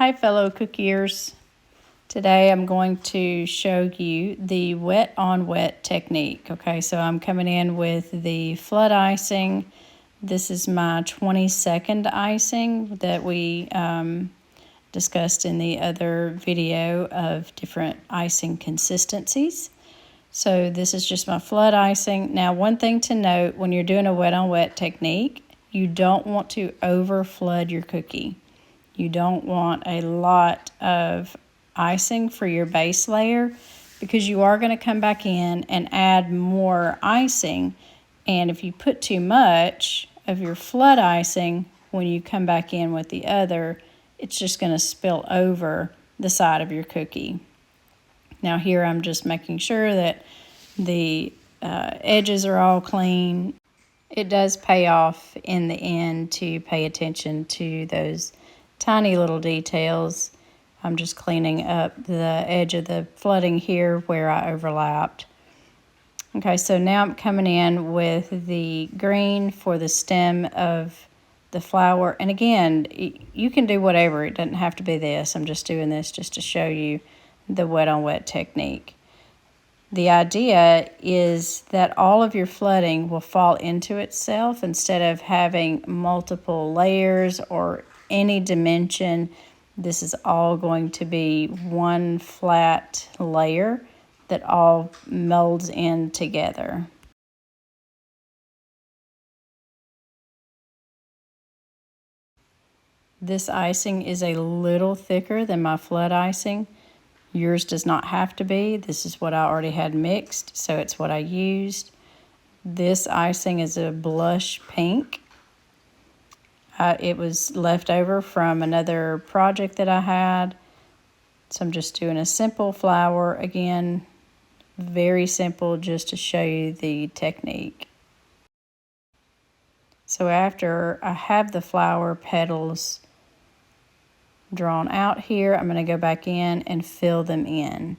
Hi fellow cookiers. Today I'm going to show you the wet on wet technique. Okay, so I'm coming in with the flood icing. This is my 20-second icing that we discussed in the other video of different icing consistencies. So this is just my flood icing. Now, one thing to note when you're doing a wet on wet technique, you don't want to over flood your cookie. You don't want a lot of icing for your base layer because you are going to come back in and add more icing. And if you put too much of your flood icing when you come back in with the other, it's just going to spill over the side of your cookie. Now here I'm just making sure that the edges are all clean. It does pay off in the end to pay attention to those tiny little details. I'm just cleaning up the edge of the flooding here where I overlapped. Okay, so now I'm coming in with the green for the stem of the flower. And again, you can do whatever. It doesn't have to be this. I'm just doing this just to show you the wet on wet technique. The idea is that all of your flooding will fall into itself instead of having multiple layers or any dimension. This is all going to be one flat layer that all melds in together. This icing is a little thicker than my flood icing. Yours does not have to be. This is what I already had mixed, so it's what I used. This icing is a blush pink. It was left over from another project that I had. So I'm just doing a simple flower. Again, very simple, just to show you the technique. So after I have the flower petals drawn out here, I'm going to go back in and fill them in.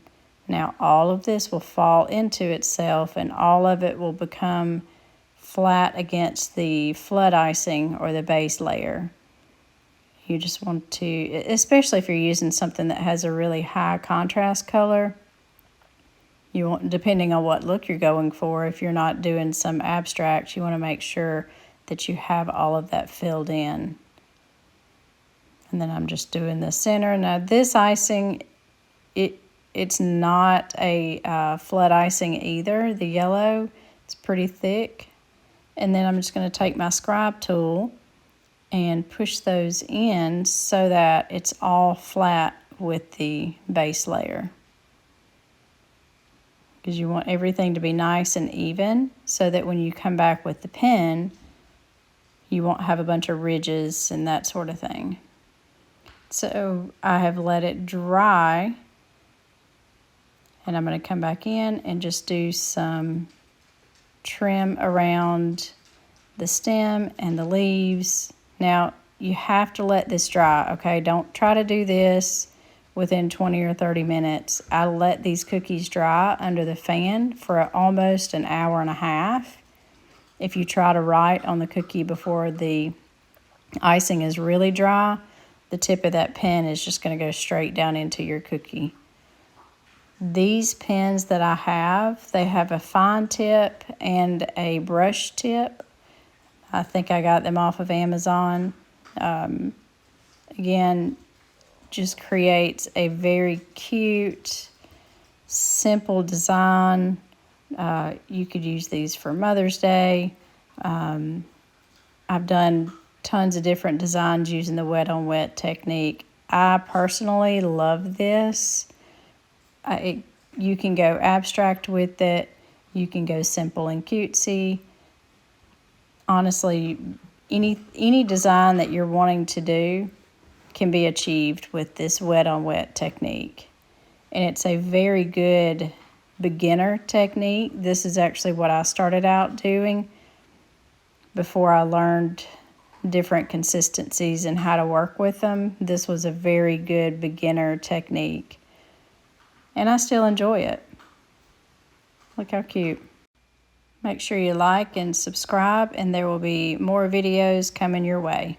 Now all of this will fall into itself and all of it will become flat against the flood icing or the base layer. You just want to, especially if you're using something that has a really high contrast color, you want, depending on what look you're going for, if you're not doing some abstract, you want to make sure that you have all of that filled in. And then I'm just doing the center. Now this icing, it's not a flood icing either. The yellow, it's pretty thick. And then I'm just going to take my scribe tool and push those in so that it's all flat with the base layer. Because you want everything to be nice and even so that when you come back with the pen, you won't have a bunch of ridges and that sort of thing. So I have let it dry, and I'm going to come back in and just do some trim around the stem and the leaves. Now you have to let this dry, okay? Don't try to do this within 20 or 30 minutes. I let these cookies dry under the fan for almost an hour and a half. If you try to write on the cookie before the icing is really dry, the tip of that pen is just going to go straight down into your cookie. These pens that I have, they have a fine tip and a brush tip. I think I got them off of Amazon. Again, just creates a very cute, simple design. You could use these for Mother's Day. I've done tons of different designs using the wet on wet technique. I personally love this. You can go abstract with it. You can go simple and cutesy. Honestly, any design that you're wanting to do can be achieved with this wet on wet technique. And it's a very good beginner technique. This is actually what I started out doing before I learned different consistencies and how to work with them. This was a very good beginner technique. And I still enjoy it. Look how cute. Make sure you like and subscribe, and there will be more videos coming your way.